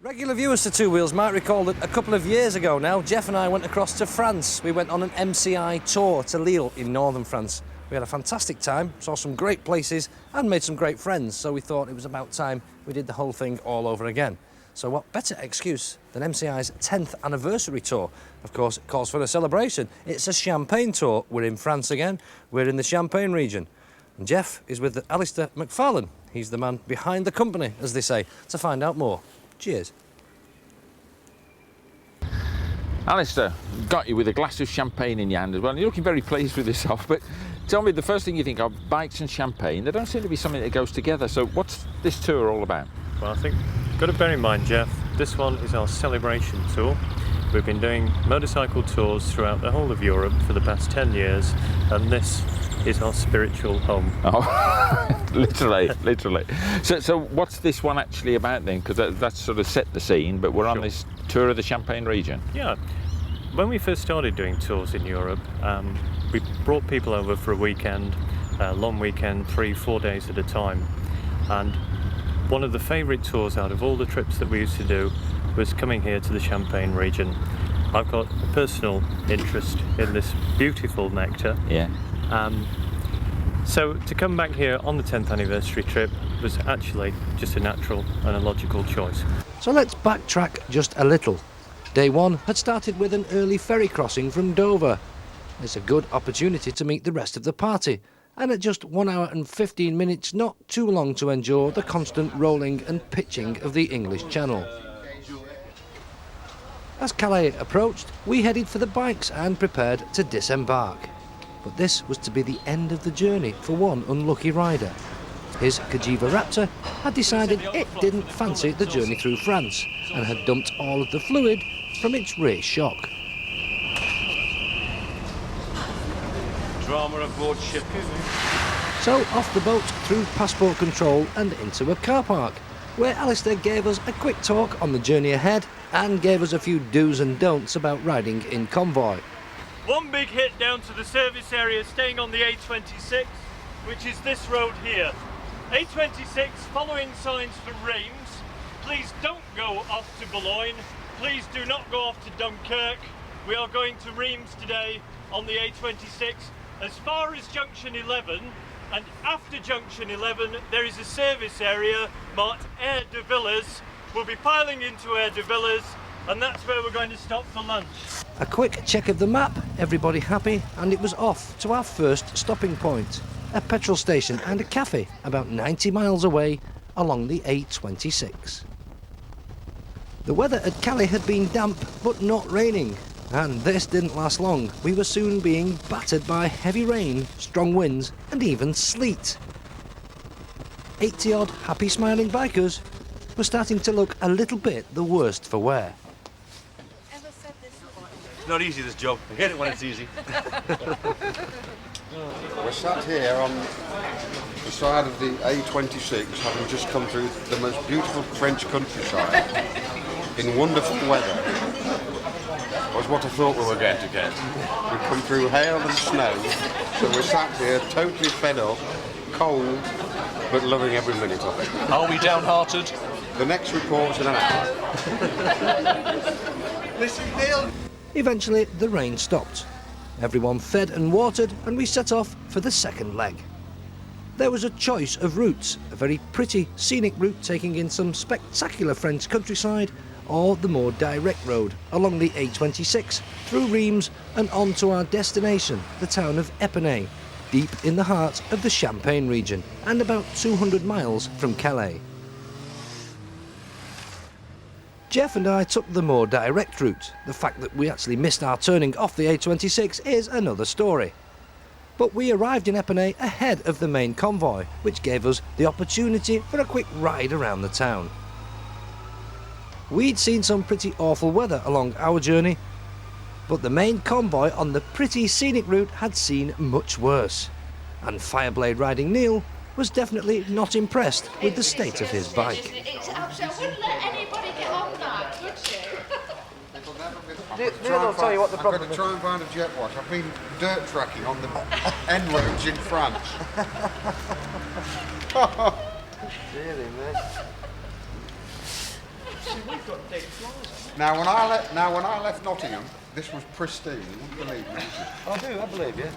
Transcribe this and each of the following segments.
Regular viewers to Two Wheels might recall that a couple of years ago now, Jeff and I went across to France. We went on an MCI tour to Lille in northern France. We had a fantastic time, saw some great places and made some great friends, so we thought it was about time we did the whole thing all over again. So what better excuse than MCI's 10th anniversary tour? Of course, it calls for a celebration. It's a Champagne tour. We're in France again. We're in the Champagne region. And Jeff is with Alistair McFarlane. He's the man behind the company, as they say, to find out more. Cheers. Alistair, got you with a glass of champagne in your hand as well. And you're looking very pleased with yourself, but tell me, the first thing you think of, bikes and champagne, they don't seem to be something that goes together. So what's this tour all about? Well, I think you've got to bear in mind, Jeff, this one is our celebration tour. We've been doing motorcycle tours throughout the whole of Europe for the past 10 years, and this is our spiritual home. Oh, literally. So what's this one actually about then? Because that's sort of set the scene, but we're on this tour of the Champagne region. Yeah. When we first started doing tours in Europe, we brought people over for a weekend, a long weekend, 3-4 days at a time. And one of the favourite tours out of all the trips that we used to do was coming here to the Champagne region. I've got a personal interest in this beautiful nectar. Yeah. So to come back here on the 10th anniversary trip was actually just a natural and a logical choice. So let's backtrack just a little. Day one had started with an early ferry crossing from Dover. It's a good opportunity to meet the rest of the party, and at just 1 hour and 15 minutes, not too long to endure the constant rolling and pitching of the English Channel. As Calais approached, we headed for the bikes and prepared to disembark. But this was to be the end of the journey for one unlucky rider. His Cagiva Raptor had decided it didn't fancy the journey through France and had dumped all of the fluid from its rear shock. Drama aboard ship. So off the boat through passport control and into a car park, where Alistair gave us a quick talk on the journey ahead and gave us a few do's and don'ts about riding in convoy. One big hit down to the service area, staying on the A26, which is this road here. A26, following signs for Reims. Please don't go off to Boulogne. Please do not go off to Dunkirk. We are going to Reims today on the A26 as far as Junction 11, and after Junction 11 there is a service area marked Aire de Villas. We'll be piling into Aire de Villas, and that's where we're going to stop for lunch. A quick check of the map, everybody happy, and it was off to our first stopping point, a petrol station and a cafe about 90 miles away along the A26. The weather at Calais had been damp but not raining, and this didn't last long. We were soon being battered by heavy rain, strong winds and even sleet. 80-odd happy smiling bikers were starting to look a little bit the worst for wear. It's not easy, this job. I get it when it's easy. We're sat here on the side of the A26, having just come through the most beautiful French countryside in wonderful weather. Was what I thought we were going to get. We've come through hail and snow, so we're sat here totally fed up, cold, but loving every minute of it. Are we downhearted? The next report's in an hour. Listen, Neil. Eventually, the rain stopped. Everyone fed and watered, and we set off for the second leg. There was a choice of routes, a very pretty, scenic route taking in some spectacular French countryside, or the more direct road along the A26, through Reims and on to our destination, the town of Épinay, deep in the heart of the Champagne region, and about 200 miles from Calais. Jeff and I took the more direct route. The fact that we actually missed our turning off the A26 is another story. But we arrived in Épinay ahead of the main convoy, which gave us the opportunity for a quick ride around the town. We'd seen some pretty awful weather along our journey, but the main convoy on the pretty scenic route had seen much worse. And Fireblade riding Neil was definitely not impressed with the state of his bike. I wouldn't let anybody get on that, would you? Neil, tell you what the problem I've got to try and find a jet wash. I've been dirt tracking on the end roads in France. Really, mate? We've got Now, when I left Nottingham, this was pristine. You wouldn't believe me, would you? I do, I believe you.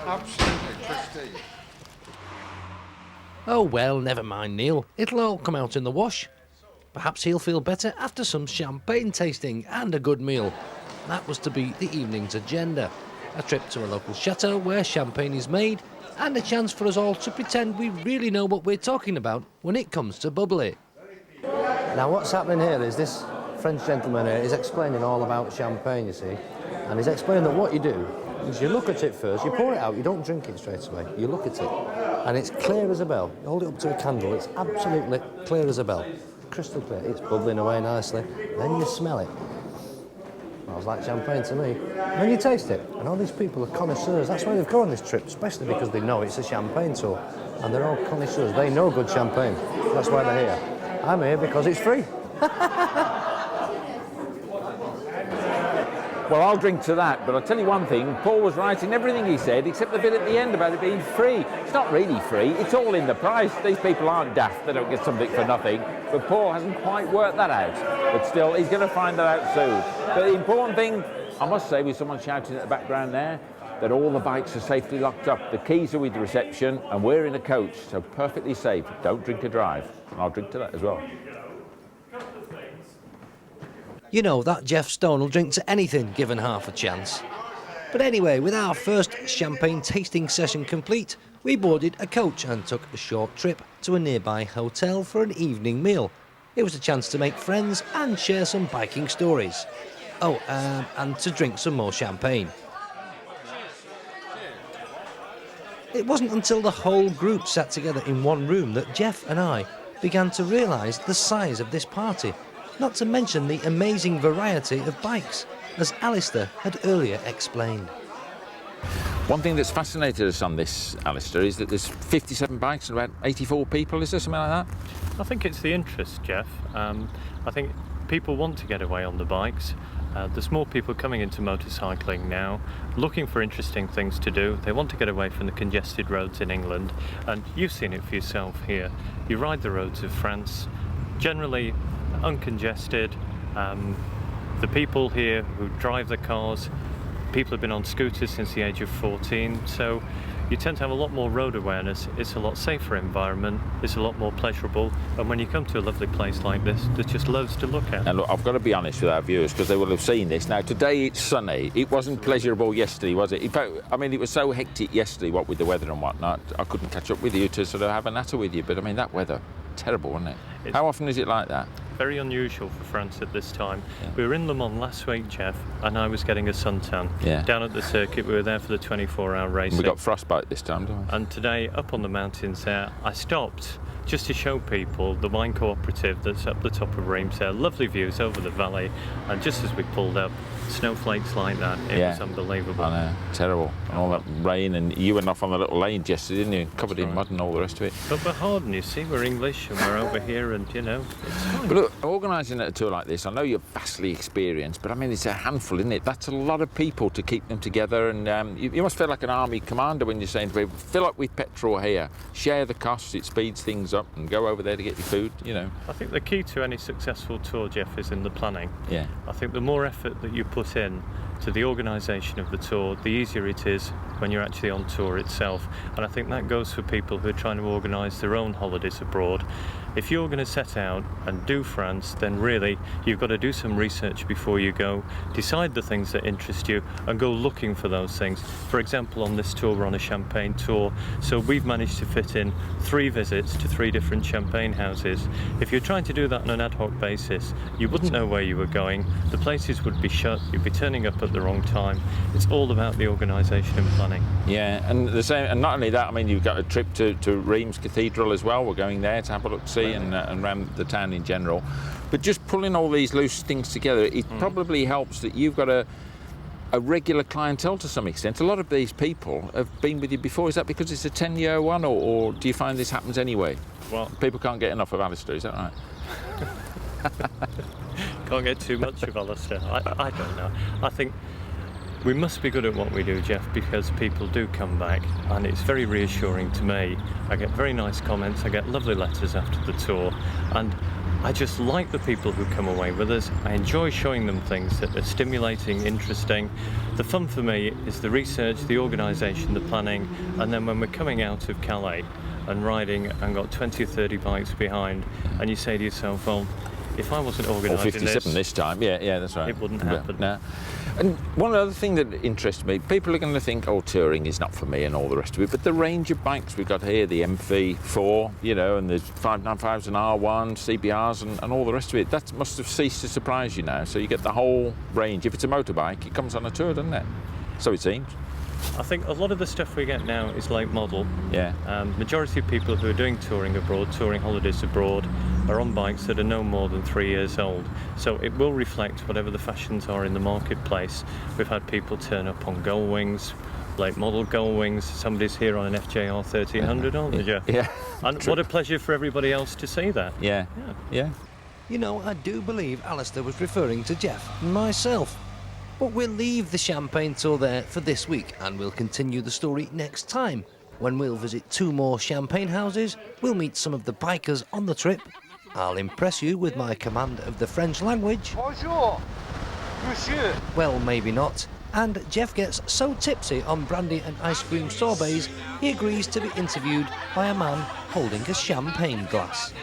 Absolutely pristine. Oh well, never mind, Neil. It'll all come out in the wash. Perhaps he'll feel better after some champagne tasting and a good meal. That was to be the evening's agenda. A trip to a local chateau where champagne is made, and a chance for us all to pretend we really know what we're talking about when it comes to bubbly. Now what's happening here is this French gentleman here is explaining all about champagne, you see. And he's explaining that what you do is you look at it first, you pour it out, you don't drink it straight away, you look at it. And it's clear as a bell. You hold it up to a candle, it's absolutely clear as a bell. Crystal clear, it's bubbling away nicely. Then you smell it. Smells like champagne to me. And then you taste it. And all these people are connoisseurs. That's why they've gone on this trip, especially because they know it's a champagne tour. And they're all connoisseurs. They know good champagne. That's why they're here. I'm here because it's free. Well, I'll drink to that, but I'll tell you one thing, Paul was right in everything he said, except the bit at the end about it being free. It's not really free, it's all in the price. These people aren't daft, they don't get something for nothing, but Paul hasn't quite worked that out. But still, he's going to find that out soon. But the important thing, I must say, with someone shouting at the background there, that all the bikes are safely locked up. The keys are with the reception, and we're in a coach, so perfectly safe. Don't drink and drive. And I'll drink to that as well. You know that Jeff Stone will drink to anything given half a chance. But anyway, with our first champagne tasting session complete, we boarded a coach and took a short trip to a nearby hotel for an evening meal. It was a chance to make friends and share some biking stories. Oh, and to drink some more champagne. It wasn't until the whole group sat together in one room that Jeff and I began to realise the size of this party. Not to mention the amazing variety of bikes, as Alistair had earlier explained. One thing that's fascinated us on this, Alistair, is that there's 57 bikes and about 84 people. Is there something like that? I think it's the interest, Jeff. I think people want to get away on the bikes. There's more people coming into motorcycling now, looking for interesting things to do. They want to get away from the congested roads in England, and you've seen it for yourself here. You ride the roads of France, generally uncongested. The people here who drive the cars, people have been on scooters since the age of 14, so you tend to have a lot more road awareness. It's a lot safer environment, it's a lot more pleasurable, and when you come to a lovely place like this, there's just loads to look at. And look, I've got to be honest with our viewers, because they will have seen this. Now, today it's sunny. It wasn't pleasurable yesterday, was it? In fact, I mean, it was so hectic yesterday, what with the weather and whatnot, I couldn't catch up with you to sort of have a natter with you, but I mean, that weather, terrible, wasn't it? How often is it like that? Very unusual for France at this time. Yeah. We were in Le Mans last week, Jeff, and I was getting a suntan. Yeah. Down at the circuit, we were there for the 24-hour race. We got frostbite this time, didn't we? And today, up on the mountains there, I stopped just to show people the wine cooperative that's up the top of Reims there. Lovely views over the valley, and just as we pulled up, snowflakes like that. It was unbelievable. I know, terrible. And all that rain, and you went off on the little lane yesterday, didn't you? Covered in mud and all the rest of it. But we're Harden, you see, we're English and we're over here, and you know, it's fine. But look, organising a tour like this, I know you're vastly experienced, but I mean, it's a handful, isn't it? That's a lot of people to keep them together, and you must feel like an army commander when you're saying to people, fill up with petrol here, share the costs, it speeds things up, and go over there to get your food, you know. I think the key to any successful tour, Jeff, is in the planning. Yeah. I think the more effort that you put in to the organisation of the tour, the easier it is when you're actually on tour itself. And I think that goes for people who are trying to organise their own holidays abroad. If you're going to set out and do France, then really you've got to do some research before you go, decide the things that interest you, and go looking for those things. For example, on this tour, we're on a champagne tour, so we've managed to fit in 3 visits to 3 different champagne houses. If you're trying to do that on an ad hoc basis, you wouldn't know where you were going, the places would be shut, you'd be turning up at the wrong time. It's all about the organisation and planning. Yeah, and the same, and not only that, I mean, you've got a trip to Reims Cathedral as well. We're going there to have a look, see, and around the town in general. But just pulling all these loose things together, it probably helps that you've got a regular clientele to some extent. A lot of these people have been with you before. Is that because it's a 10-year one, or do you find this happens anyway? Well, people can't get enough of Alistair, is that right? Can't get too much of Alistair. I don't know. I think we must be good at what we do, Jeff, because people do come back, and it's very reassuring to me. I get very nice comments, I get lovely letters after the tour, and I just like the people who come away with us. I enjoy showing them things that are stimulating, interesting. The fun for me is the research, the organisation, the planning, and then when we're coming out of Calais and riding and got 20 or 30 bikes behind, and you say to yourself, well, if I wasn't organising 57 this time, yeah, that's right. it wouldn't happen. No. And one other thing that interests me, people are going to think, oh, touring is not for me and all the rest of it, but the range of bikes we've got here, the MV4, you know, and the 595s and R1s, CBRs and all the rest of it, that must have ceased to surprise you now. So you get the whole range. If it's a motorbike, it comes on a tour, doesn't it? So it seems. I think a lot of the stuff we get now is late model. Yeah. Majority of people who are doing touring abroad, touring holidays abroad, are on bikes that are no more than 3 years old. So it will reflect whatever the fashions are in the marketplace. We've had people turn up on gull wings, late model gull wings. Somebody's here on an FJR 1300, aren't they, Jeff? Yeah. And what a pleasure for everybody else to see that. Yeah. You know, I do believe Alistair was referring to Jeff and myself. But we'll leave the Champagne tour there for this week, and we'll continue the story next time, when we'll visit 2 more champagne houses, we'll meet some of the bikers on the trip, I'll impress you with my command of the French language. Bonjour, monsieur. Well, maybe not. And Jeff gets so tipsy on brandy and ice cream sorbets, he agrees to be interviewed by a man holding a champagne glass.